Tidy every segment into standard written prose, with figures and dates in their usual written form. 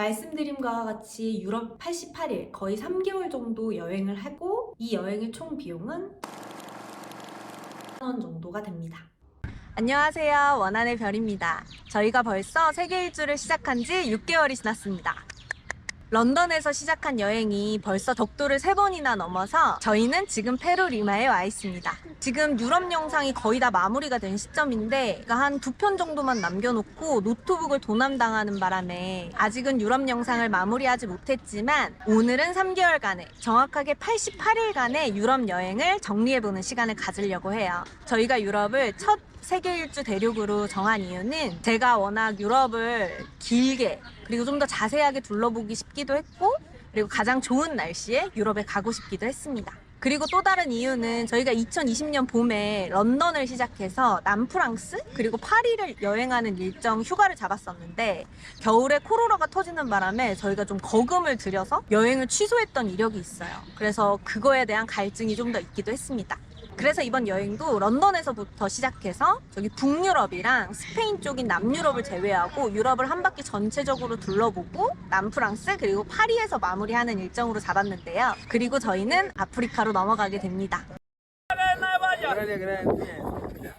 말씀드린 것과 같이 유럽 88일, 거의 3개월 정도 여행을 하고 이 여행의 총 비용은 1,000원 정도가 됩니다. 안녕하세요. 원한의 별입니다. 저희가 벌써 세계 일주를 시작한 지 6개월이 지났습니다. 런던에서 시작한 여행이 벌써 덕도를 3번이나 넘어서 저희는 지금 페루 리마에 와 있습니다. 지금 유럽 영상이 거의 다 마무리가 된 시점인데 한 2편 정도만 남겨놓고 노트북을 도난당하는 바람에 아직은 유럽 영상을 마무리하지 못했지만 오늘은 3개월간의 정확하게 88일간의 유럽 여행을 정리해보는 시간을 가지려고 해요. 저희가 유럽을 첫 세계 일주 대륙으로 정한 이유는 제가 워낙 유럽을 길게 그리고 좀 더 자세하게 둘러보기 싶기도 했고 그리고 가장 좋은 날씨에 유럽에 가고 싶기도 했습니다. 그리고 또 다른 이유는 저희가 2020년 봄에 런던을 시작해서 남프랑스 그리고 파리를 여행하는 일정 휴가를 잡았었는데 겨울에 코로나가 터지는 바람에 저희가 좀 거금을 들여서 여행을 취소했던 이력이 있어요. 그래서 그거에 대한 갈증이 좀 더 있기도 했습니다. 그래서 이번 여행도 런던에서부터 시작해서 저기 북유럽이랑 스페인 쪽인 남유럽을 제외하고 유럽을 한 바퀴 전체적으로 둘러보고 남프랑스 그리고 파리에서 마무리하는 일정으로 잡았는데요. 그리고 저희는 아프리카로 넘어가게 됩니다.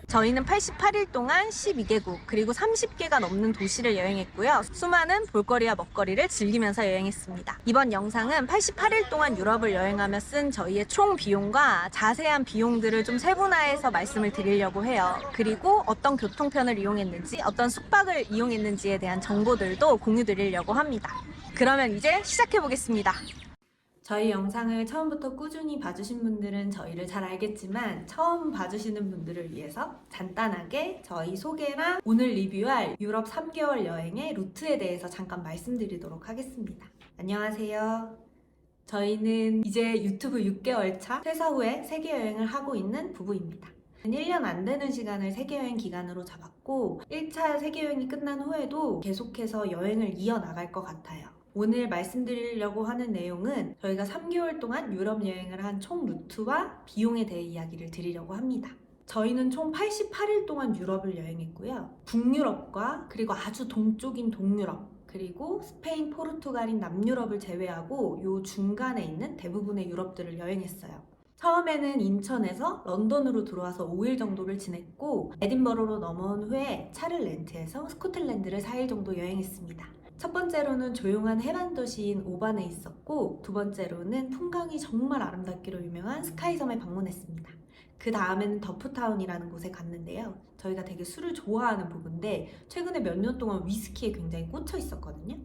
저희는 88일 동안 12개국 그리고 30개가 넘는 도시를 여행했고요. 수많은 볼거리와 먹거리를 즐기면서 여행했습니다. 이번 영상은 88일 동안 유럽을 여행하며 쓴 저희의 총 비용과 자세한 비용들을 좀 세분화해서 말씀을 드리려고 해요. 그리고 어떤 교통편을 이용했는지 어떤 숙박을 이용했는지에 대한 정보들도 공유드리려고 합니다. 그러면 이제 시작해보겠습니다. 저희 영상을 처음부터 꾸준히 봐주신 분들은 저희를 잘 알겠지만 처음 봐주시는 분들을 위해서 간단하게 저희 소개랑 오늘 리뷰할 유럽 3개월 여행의 루트에 대해서 잠깐 말씀드리도록 하겠습니다. 안녕하세요. 저희는 이제 유튜브 6개월 차 퇴사 후에 세계 여행을 하고 있는 부부입니다. 1년 안 되는 시간을 세계여행 기간으로 잡았고 1차 세계여행이 끝난 후에도 계속해서 여행을 이어나갈 것 같아요. 오늘 말씀드리려고 하는 내용은 저희가 3개월 동안 유럽 여행을 한 총 루트와 비용에 대해 이야기를 드리려고 합니다. 저희는 총 88일 동안 유럽을 여행했고요. 북유럽과 그리고 아주 동쪽인 동유럽 그리고 스페인, 포르투갈인 남유럽을 제외하고 요 중간에 있는 대부분의 유럽들을 여행했어요. 처음에는 인천에서 런던으로 들어와서 5일 정도를 지냈고 에딘버러로 넘어온 후에 차를 렌트해서 스코틀랜드를 4일 정도 여행했습니다. 첫 번째로는 조용한 해안 도시인 오반에 있었고 두 번째로는 풍광이 정말 아름답기로 유명한 스카이섬에 방문했습니다. 그 다음에는 더프타운이라는 곳에 갔는데요. 저희가 되게 술을 좋아하는 부부인데 최근에 몇 년 동안 위스키에 굉장히 꽂혀 있었거든요.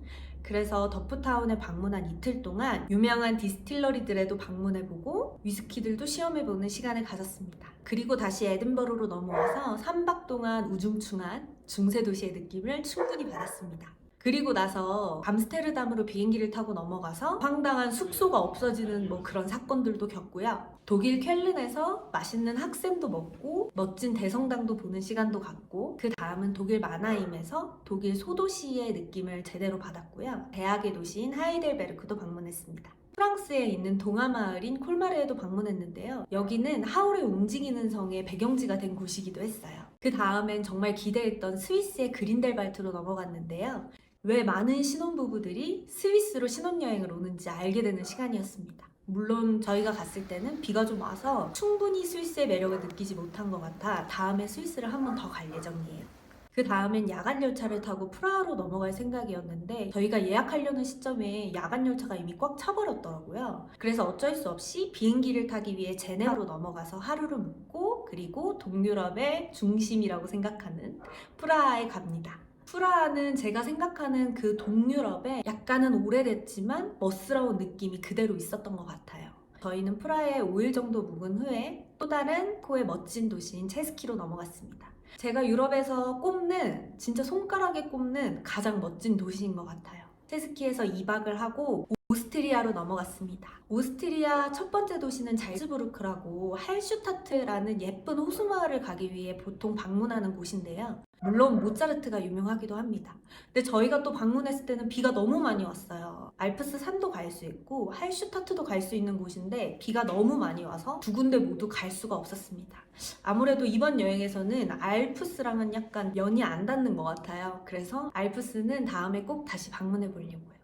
그래서 더프타운에 방문한 이틀 동안 유명한 디스틸러리들에도 방문해보고 위스키들도 시험해보는 시간을 가졌습니다. 그리고 다시 에든버러로 넘어와서 3박 동안 우중충한 중세도시의 느낌을 충분히 받았습니다. 그리고 나서 암스테르담으로 비행기를 타고 넘어가서 황당한 숙소가 없어지는 그런 사건들도 겪고요. 독일 쾰른에서 맛있는 학센도 먹고 멋진 대성당도 보는 시간도 갖고 그 다음은 독일 마나임에서 독일 소도시의 느낌을 제대로 받았고요. 대학의 도시인 하이델베르크도 방문했습니다. 프랑스에 있는 동화마을인 콜마르에도 방문했는데요. 여기는 하울의 움직이는 성의 배경지가 된 곳이기도 했어요. 그 다음엔 정말 기대했던 스위스의 그린델발트로 넘어갔는데요. 왜 많은 신혼부부들이 스위스로 신혼여행을 오는지 알게 되는 시간이었습니다. 물론 저희가 갔을 때는 비가 좀 와서 충분히 스위스의 매력을 느끼지 못한 것 같아 다음에 스위스를 한 번 더 갈 예정이에요. 그 다음엔 야간열차를 타고 프라하로 넘어갈 생각이었는데 저희가 예약하려는 시점에 야간열차가 이미 꽉 차버렸더라고요. 그래서 어쩔 수 없이 비행기를 타기 위해 제네바로 넘어가서 하루를 묵고 그리고 동유럽의 중심이라고 생각하는 프라하에 갑니다. 프라하는 제가 생각하는 그 동유럽에 약간은 오래됐지만 멋스러운 느낌이 그대로 있었던 것 같아요. 저희는 프라하에 5일 정도 묵은 후에 또 다른 코의 멋진 도시인 체스키로 넘어갔습니다. 제가 유럽에서 꼽는 진짜 손가락에 꼽는 가장 멋진 도시인 것 같아요. 체스키에서 2박을 하고 오스트리아로 넘어갔습니다. 오스트리아 첫 번째 도시는 잘츠부르크라고 할슈타트라는 예쁜 호수마을을 가기 위해 보통 방문하는 곳인데요. 물론 모차르트가 유명하기도 합니다. 근데 저희가 또 방문했을 때는 비가 너무 많이 왔어요. 알프스 산도 갈 수 있고 할슈타트도 갈 수 있는 곳인데 비가 너무 많이 와서 두 군데 모두 갈 수가 없었습니다. 아무래도 이번 여행에서는 알프스랑은 약간 연이 안 닿는 것 같아요. 그래서 알프스는 다음에 꼭 다시 방문해 보려고요.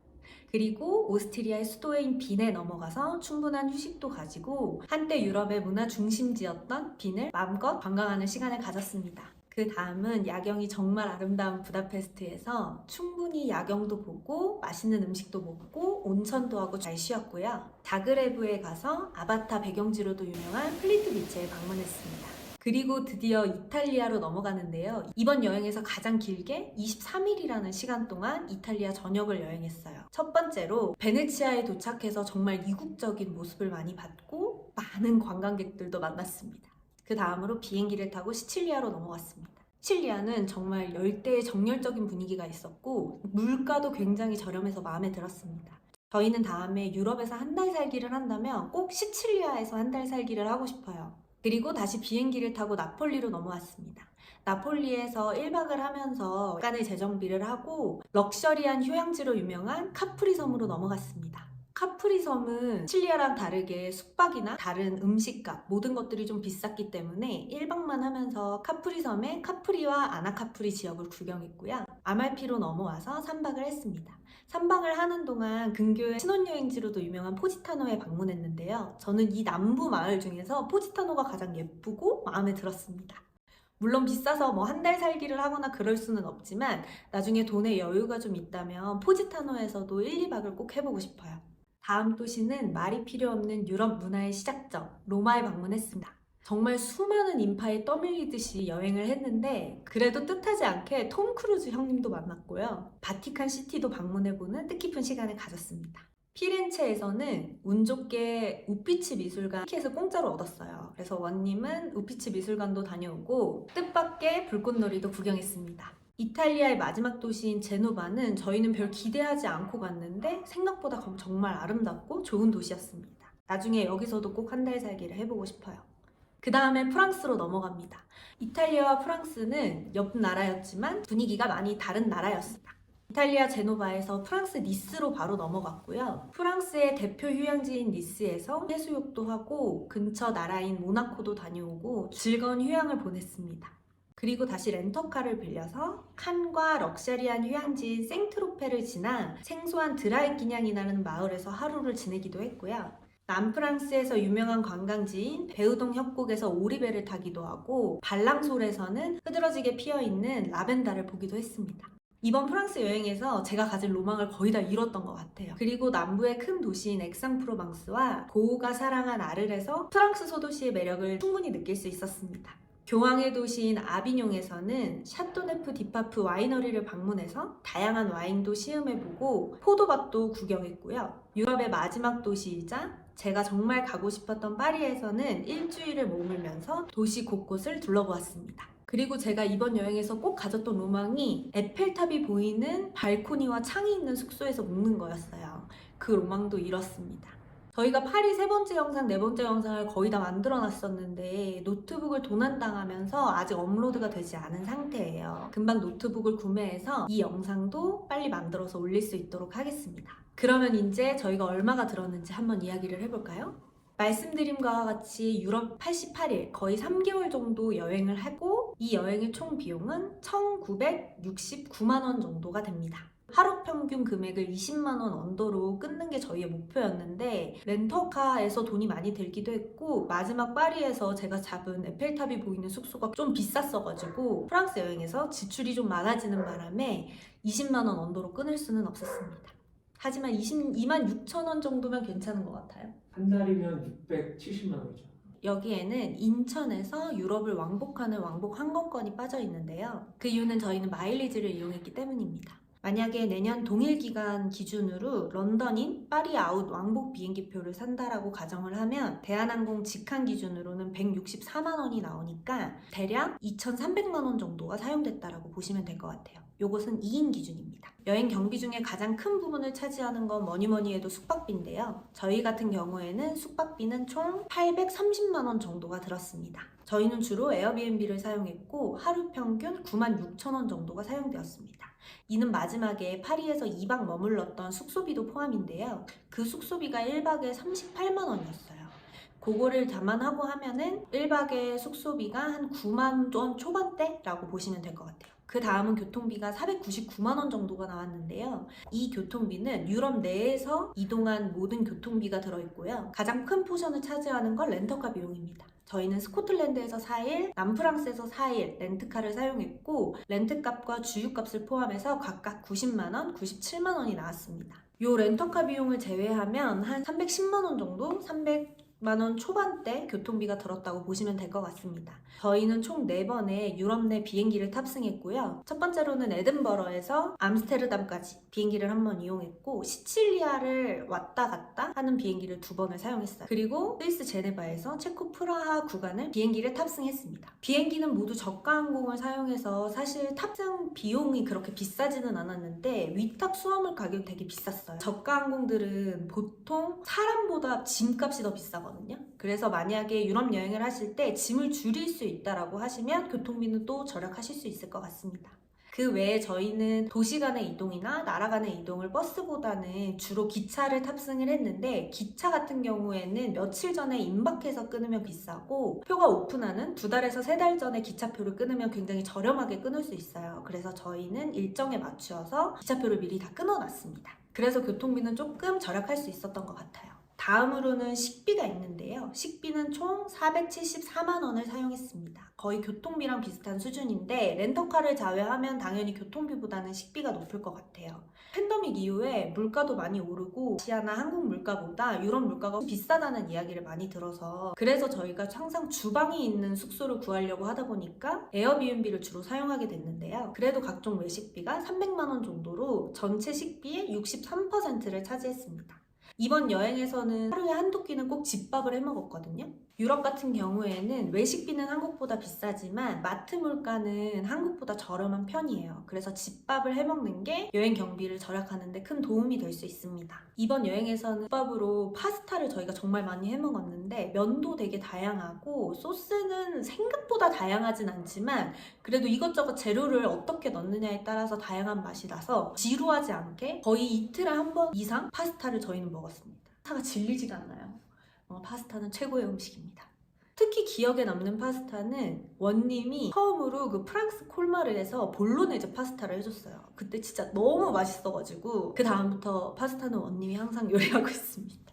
그리고 오스트리아의 수도인 빈에 넘어가서 충분한 휴식도 가지고 한때 유럽의 문화 중심지였던 빈을 마음껏 관광하는 시간을 가졌습니다. 그 다음은 야경이 정말 아름다운 부다페스트에서 충분히 야경도 보고 맛있는 음식도 먹고 온천도 하고 잘 쉬었고요. 자그레브에 가서 아바타 배경지로도 유명한 플리트 비치에 방문했습니다. 그리고 드디어 이탈리아로 넘어가는데요. 이번 여행에서 가장 길게 23일이라는 시간 동안 이탈리아 전역을 여행했어요. 첫 번째로 베네치아에 도착해서 정말 이국적인 모습을 많이 봤고 많은 관광객들도 만났습니다. 그 다음으로 비행기를 타고 시칠리아로 넘어갔습니다. 시칠리아는 정말 열대의 정열적인 분위기가 있었고 물가도 굉장히 저렴해서 마음에 들었습니다. 저희는 다음에 유럽에서 한 달 살기를 한다면 꼭 시칠리아에서 한 달 살기를 하고 싶어요. 그리고 다시 비행기를 타고 나폴리로 넘어왔습니다. 나폴리에서 1박을 하면서 약간의 재정비를 하고 럭셔리한 휴양지로 유명한 카프리 섬으로 넘어갔습니다. 카프리 섬은 시칠리아랑 다르게 숙박이나 다른 음식값 모든 것들이 좀 비쌌기 때문에 1박만 하면서 카프리 섬의 카프리와 아나카프리 지역을 구경했고요. 아말피로 넘어와서 3박을 했습니다. 3박을 하는 동안 근교의 신혼여행지로도 유명한 포지타노에 방문했는데요. 저는 이 남부 마을 중에서 포지타노가 가장 예쁘고 마음에 들었습니다. 물론 비싸서 뭐 한 달 살기를 하거나 그럴 수는 없지만 나중에 돈에 여유가 좀 있다면 포지타노에서도 1, 2박을 꼭 해보고 싶어요. 다음 도시는 말이 필요 없는 유럽 문화의 시작점, 로마에 방문했습니다. 정말 수많은 인파에 떠밀리듯이 여행을 했는데 그래도 뜻하지 않게 톰 크루즈 형님도 만났고요. 바티칸 시티도 방문해보는 뜻깊은 시간을 가졌습니다. 피렌체에서는 운 좋게 우피치 미술관 티켓을 공짜로 얻었어요. 그래서 원님은 우피치 미술관도 다녀오고 뜻밖의 불꽃놀이도 구경했습니다. 이탈리아의 마지막 도시인 제노바는 저희는 별 기대하지 않고 갔는데 생각보다 정말 아름답고 좋은 도시였습니다. 나중에 여기서도 꼭 한 달 살기를 해보고 싶어요. 그 다음에 프랑스로 넘어갑니다. 이탈리아와 프랑스는 옆 나라였지만 분위기가 많이 다른 나라였습니다. 이탈리아 제노바에서 프랑스 니스로 바로 넘어갔고요. 프랑스의 대표 휴양지인 니스에서 해수욕도 하고 근처 나라인 모나코도 다녀오고 즐거운 휴양을 보냈습니다. 그리고 다시 렌터카를 빌려서 칸과 럭셔리한 휴양지인 생트로페를 지나 생소한 드라이끼냥이라는 마을에서 하루를 지내기도 했고요. 남프랑스에서 유명한 관광지인 베우동 협곡에서 오리배를 타기도 하고 발랑솔에서는 흐드러지게 피어있는 라벤더를 보기도 했습니다. 이번 프랑스 여행에서 제가 가진 로망을 거의 다 이뤘던 것 같아요. 그리고 남부의 큰 도시인 엑상프로방스와 고우가 사랑한 아르에서 프랑스 소도시의 매력을 충분히 느낄 수 있었습니다. 교황의 도시인 아비뇽에서는 샤토네프 디파프 와이너리를 방문해서 다양한 와인도 시음해보고 포도밭도 구경했고요. 유럽의 마지막 도시이자 제가 정말 가고 싶었던 파리에서는 일주일을 머물면서 도시 곳곳을 둘러보았습니다. 그리고 제가 이번 여행에서 꼭 가졌던 로망이 에펠탑이 보이는 발코니와 창이 있는 숙소에서 묵는 거였어요. 그 로망도 이뤘습니다. 저희가 파리 세 번째 영상, 네 번째 영상을 거의 다 만들어 놨었는데 노트북을 도난당하면서 아직 업로드가 되지 않은 상태예요. 금방 노트북을 구매해서 이 영상도 빨리 만들어서 올릴 수 있도록 하겠습니다. 그러면 이제 저희가 얼마가 들었는지 한번 이야기를 해볼까요? 말씀드린 것과 같이 유럽 88일, 거의 3개월 정도 여행을 하고 이 여행의 총 비용은 1,969만 원 정도가 됩니다. 하루 평균 금액을 20만 원 언더로 끊는 게 저희의 목표였는데 렌터카에서 돈이 많이 들기도 했고 마지막 파리에서 제가 잡은 에펠탑이 보이는 숙소가 좀 비쌌어가지고 프랑스 여행에서 지출이 좀 많아지는 바람에 20만 원 언더로 끊을 수는 없었습니다. 하지만 22만 6천 원 정도면 괜찮은 것 같아요. 한 달이면 670만 원이죠. 여기에는 인천에서 유럽을 왕복하는 왕복 항공권이 빠져 있는데요. 그 이유는 저희는 마일리지를 이용했기 때문입니다. 만약에 내년 동일 기간 기준으로 런던인 파리 아웃 왕복 비행기표를 산다라고 가정을 하면 대한항공 직항 기준으로는 164만 원이 나오니까 대략 2,300만 원 정도가 사용됐다라고 보시면 될 것 같아요. 요것은 2인 기준입니다. 여행 경비 중에 가장 큰 부분을 차지하는 건 뭐니 해도 숙박비인데요. 저희 같은 경우에는 숙박비는 총 830만 원 정도가 들었습니다. 저희는 주로 에어비앤비를 사용했고 하루 평균 9만 6천 원 정도가 사용되었습니다. 이는 마지막에 파리에서 2박 머물렀던 숙소비도 포함인데요. 그 숙소비가 1박에 38만 원이었어요. 그거를 감안하고 하면은 1박의 숙소비가 한 9만 원 초반대라고 보시면 될 것 같아요. 그 다음은 교통비가 499만 원 정도가 나왔는데요. 이 교통비는 유럽 내에서 이동한 모든 교통비가 들어있고요. 가장 큰 포션을 차지하는 건 렌터카 비용입니다. 저희는 스코틀랜드에서 4일, 남프랑스에서 4일 렌트카를 사용했고 렌트값과 주유값을 포함해서 각각 90만 원, 97만 원이 나왔습니다. 요 렌터카 비용을 제외하면 한 310만 원 정도? 300만 원 초반대 교통비가 들었다고 보시면 될 것 같습니다. 저희는 총 4번의 유럽 내 비행기를 탑승했고요. 첫 번째로는 에든버러에서 암스테르담까지 비행기를 한 번 이용했고 시칠리아를 왔다 갔다 하는 비행기를 2번을 사용했어요. 그리고 스위스 제네바에서 체코 프라하 구간을 비행기를 탑승했습니다. 비행기는 모두 저가 항공을 사용해서 사실 탑승 비용이 그렇게 비싸지는 않았는데 위탁 수화물 가격이 되게 비쌌어요. 저가 항공들은 보통 사람보다 짐값이 더 비싸거든요. 그래서 만약에 유럽 여행을 하실 때 짐을 줄일 수 있다라고 하시면 교통비는 또 절약하실 수 있을 것 같습니다. 그 외에 저희는 도시 간의 이동이나 나라 간의 이동을 버스보다는 주로 기차를 탑승을 했는데 기차 같은 경우에는 며칠 전에 임박해서 끊으면 비싸고 표가 오픈하는 2달에서 3달 전에 기차표를 끊으면 굉장히 저렴하게 끊을 수 있어요. 그래서 저희는 일정에 맞추어서 기차표를 미리 다 끊어놨습니다. 그래서 교통비는 조금 절약할 수 있었던 것 같아요. 다음으로는 식비가 있는데요. 식비는 총 474만 원을 사용했습니다. 거의 교통비랑 비슷한 수준인데 렌터카를 제외하면 당연히 교통비보다는 식비가 높을 것 같아요. 팬데믹 이후에 물가도 많이 오르고 아시아나 한국 물가보다 유럽 물가가 비싸다는 이야기를 많이 들어서 그래서 저희가 항상 주방이 있는 숙소를 구하려고 하다 보니까 에어비앤비를 주로 사용하게 됐는데요. 그래도 각종 외식비가 300만 원 정도로 전체 식비의 63%를 차지했습니다. 이번 여행에서는 하루에 한두 끼는 꼭 집밥을 해 먹었거든요. 유럽 같은 경우에는 외식비는 한국보다 비싸지만 마트 물가는 한국보다 저렴한 편이에요. 그래서 집밥을 해 먹는 게 여행 경비를 절약하는 데 큰 도움이 될 수 있습니다. 이번 여행에서는 집밥으로 파스타를 저희가 정말 많이 해 먹었는데 면도 되게 다양하고 소스는 생각보다 다양하진 않지만 그래도 이것저것 재료를 어떻게 넣느냐에 따라서 다양한 맛이 나서 지루하지 않게 거의 이틀에 한 번 이상 파스타를 저희는 먹었습니다. 파스타가 질리지가 않아요. 파스타는 최고의 음식입니다. 특히 기억에 남는 파스타는 원님이 처음으로 그 프랑스 콜마르에서 볼로네제 파스타를 해줬어요. 그때 진짜 너무 맛있어가지고 그 다음부터 파스타는 원님이 항상 요리하고 있습니다.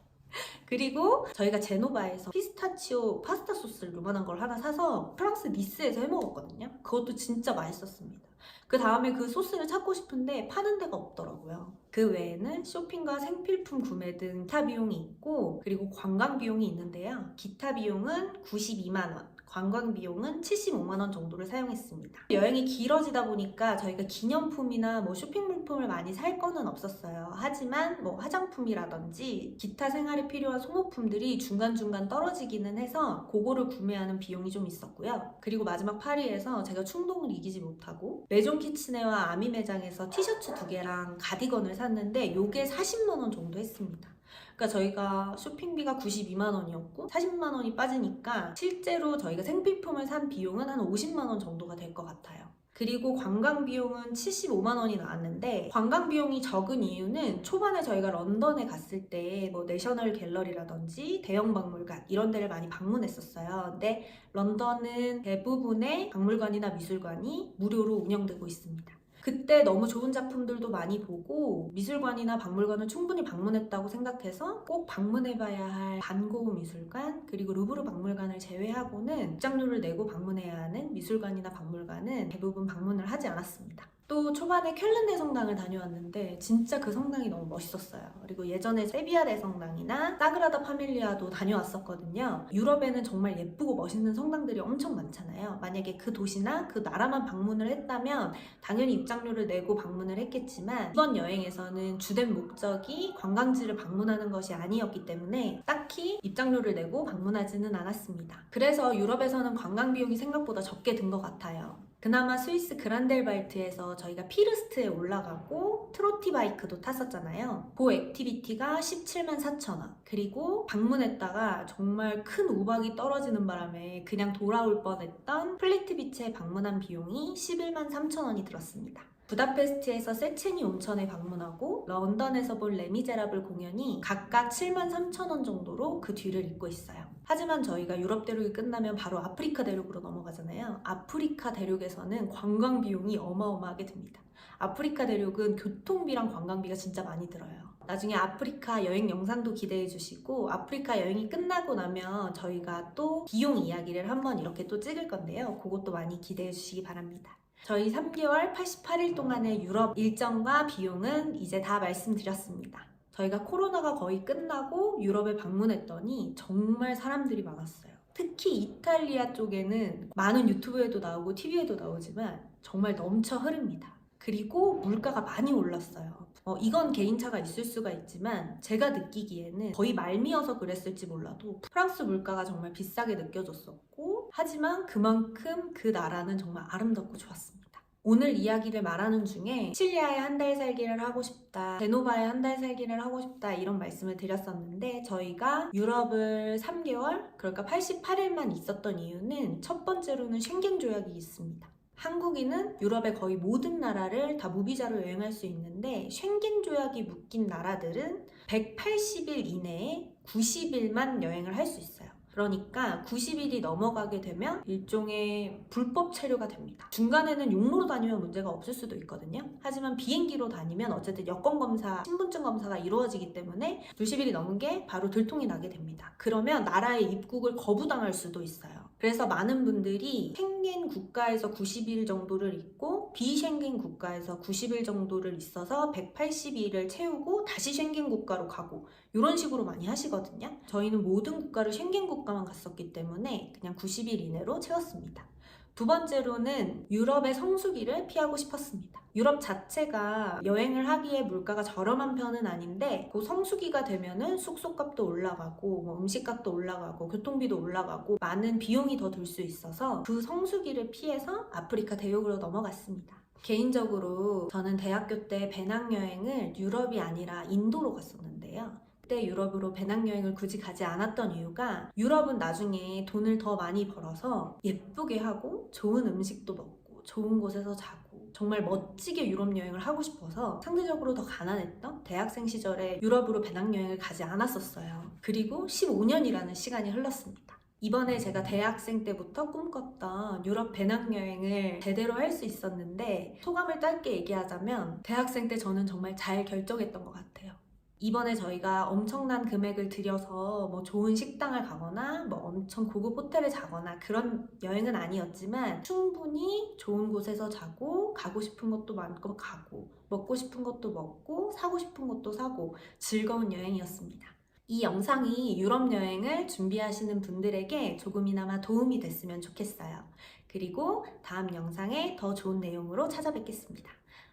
그리고 저희가 제노바에서 피스타치오 파스타 소스를 요만한 걸 하나 사서 프랑스 니스에서 해먹었거든요. 그것도 진짜 맛있었습니다. 그 다음에 그 소스를 찾고 싶은데 파는 데가 없더라고요. 그 외에는 쇼핑과 생필품 구매 등 기타 비용이 있고 그리고 관광 비용이 있는데요. 기타 비용은 92만 원, 관광 비용은 75만 원 정도를 사용했습니다. 여행이 길어지다 보니까 저희가 기념품이나 쇼핑 물품을 많이 살 거는 없었어요. 하지만 화장품이라든지 기타 생활에 필요한 소모품들이 중간중간 떨어지기는 해서 그거를 구매하는 비용이 좀 있었고요. 그리고 마지막 파리에서 제가 충동을 이기지 못하고 메종 키치네와 아미 매장에서 티셔츠 2개랑 가디건을 샀는데 요게 40만 원 정도 했습니다. 그러니까 저희가 쇼핑비가 92만 원이었고 40만 원이 빠지니까 실제로 저희가 생필품을 산 비용은 한 50만 원 정도가 될 것 같아요. 그리고 관광 비용은 75만 원이 나왔는데 관광 비용이 적은 이유는 초반에 저희가 런던에 갔을 때 내셔널 갤러리라든지 대형 박물관 이런 데를 많이 방문했었어요. 근데 런던은 대부분의 박물관이나 미술관이 무료로 운영되고 있습니다. 그때 너무 좋은 작품들도 많이 보고 미술관이나 박물관을 충분히 방문했다고 생각해서 꼭 방문해봐야 할 반고흐 미술관 그리고 루브르 박물관을 제외하고는 입장료를 내고 방문해야 하는 미술관이나 박물관은 대부분 방문을 하지 않았습니다. 또 초반에 쾰른 대성당을 다녀왔는데 진짜 그 성당이 너무 멋있었어요. 그리고 예전에 세비야 대성당이나 사그라다 파밀리아도 다녀왔었거든요. 유럽에는 정말 예쁘고 멋있는 성당들이 엄청 많잖아요. 만약에 그 도시나 그 나라만 방문을 했다면 당연히 입장료를 내고 방문을 했겠지만 이번 여행에서는 주된 목적이 관광지를 방문하는 것이 아니었기 때문에 딱히 입장료를 내고 방문하지는 않았습니다. 그래서 유럽에서는 관광 비용이 생각보다 적게 든 것 같아요. 그나마 스위스 그란델발트에서 저희가 피르스트에 올라가고 트로티 바이크도 탔었잖아요. 그 액티비티가 17만 4천 원. 그리고 방문했다가 정말 큰 우박이 떨어지는 바람에 그냥 돌아올 뻔했던 플리트 비치에 방문한 비용이 11만 3천 원이 들었습니다. 부다페스트에서 세체니 온천에 방문하고 런던에서 본 레미제라블 공연이 각각 73,000원 정도로 그 뒤를 잇고 있어요. 하지만 저희가 유럽 대륙이 끝나면 바로 아프리카 대륙으로 넘어가잖아요. 아프리카 대륙에서는 관광 비용이 어마어마하게 듭니다. 아프리카 대륙은 교통비랑 관광비가 진짜 많이 들어요. 나중에 아프리카 여행 영상도 기대해 주시고, 아프리카 여행이 끝나고 나면 저희가 또 비용 이야기를 한번 이렇게 또 찍을 건데요. 그것도 많이 기대해 주시기 바랍니다. 저희 3개월 88일 동안의 유럽 일정과 비용은 이제 다 말씀드렸습니다. 저희가 코로나가 거의 끝나고 유럽에 방문했더니 정말 사람들이 많았어요. 특히 이탈리아 쪽에는 많은 유튜브에도 나오고 TV에도 나오지만 정말 넘쳐 흐릅니다. 그리고 물가가 많이 올랐어요. 이건 개인차가 있을 수가 있지만 제가 느끼기에는 거의 말미어서 그랬을지 몰라도 프랑스 물가가 정말 비싸게 느껴졌었고, 하지만 그만큼 그 나라는 정말 아름답고 좋았습니다. 오늘 이야기를 말하는 중에 시칠리아에 한 달 살기를 하고 싶다, 제노바에 한 달 살기를 하고 싶다 이런 말씀을 드렸었는데, 저희가 유럽을 3개월, 그러니까 88일만 있었던 이유는 첫 번째로는 쉥겐 조약이 있습니다. 한국인은 유럽의 거의 모든 나라를 다 무비자로 여행할 수 있는데, 쉥겐 조약이 묶인 나라들은 180일 이내에 90일만 여행을 할 수 있어요. 그러니까 90일이 넘어가게 되면 일종의 불법 체류가 됩니다. 중간에는 육로로 다니면 문제가 없을 수도 있거든요. 하지만 비행기로 다니면 어쨌든 여권 검사, 신분증 검사가 이루어지기 때문에 90일이 넘은 게 바로 들통이 나게 됩니다. 그러면 나라의 입국을 거부당할 수도 있어요. 그래서 많은 분들이 쉥겐 국가에서 90일 정도를 있고 비쉥겐 국가에서 90일 정도를 있어서 180일을 채우고 다시 쉥겐 국가로 가고 이런 식으로 많이 하시거든요. 저희는 모든 국가를 쉥겐 국가만 갔었기 때문에 그냥 90일 이내로 채웠습니다. 두 번째로는 유럽의 성수기를 피하고 싶었습니다. 유럽 자체가 여행을 하기에 물가가 저렴한 편은 아닌데, 그 성수기가 되면은 숙소값도 올라가고 음식값도 올라가고 교통비도 올라가고 많은 비용이 더 들 수 있어서 그 성수기를 피해서 아프리카 대륙으로 넘어갔습니다. 개인적으로 저는 대학교 때 배낭여행을 유럽이 아니라 인도로 갔었는데요. 그때 유럽으로 배낭여행을 굳이 가지 않았던 이유가, 유럽은 나중에 돈을 더 많이 벌어서 예쁘게 하고 좋은 음식도 먹고 좋은 곳에서 자고 정말 멋지게 유럽 여행을 하고 싶어서 상대적으로 더 가난했던 대학생 시절에 유럽으로 배낭여행을 가지 않았었어요. 그리고 15년이라는 시간이 흘렀습니다. 이번에 제가 대학생 때부터 꿈꿨던 유럽 배낭여행을 제대로 할 수 있었는데, 소감을 짧게 얘기하자면 대학생 때 저는 정말 잘 결정했던 것 같아요. 이번에 저희가 엄청난 금액을 들여서 뭐 좋은 식당을 가거나 뭐 엄청 고급 호텔에 자거나 그런 여행은 아니었지만, 충분히 좋은 곳에서 자고 가고 싶은 것도 많고 가고 먹고 싶은 것도 먹고 사고 싶은 것도 사고 즐거운 여행이었습니다. 이 영상이 유럽 여행을 준비하시는 분들에게 조금이나마 도움이 됐으면 좋겠어요. 그리고 다음 영상에 더 좋은 내용으로 찾아뵙겠습니다.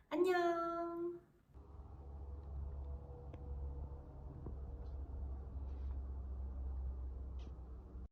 안녕!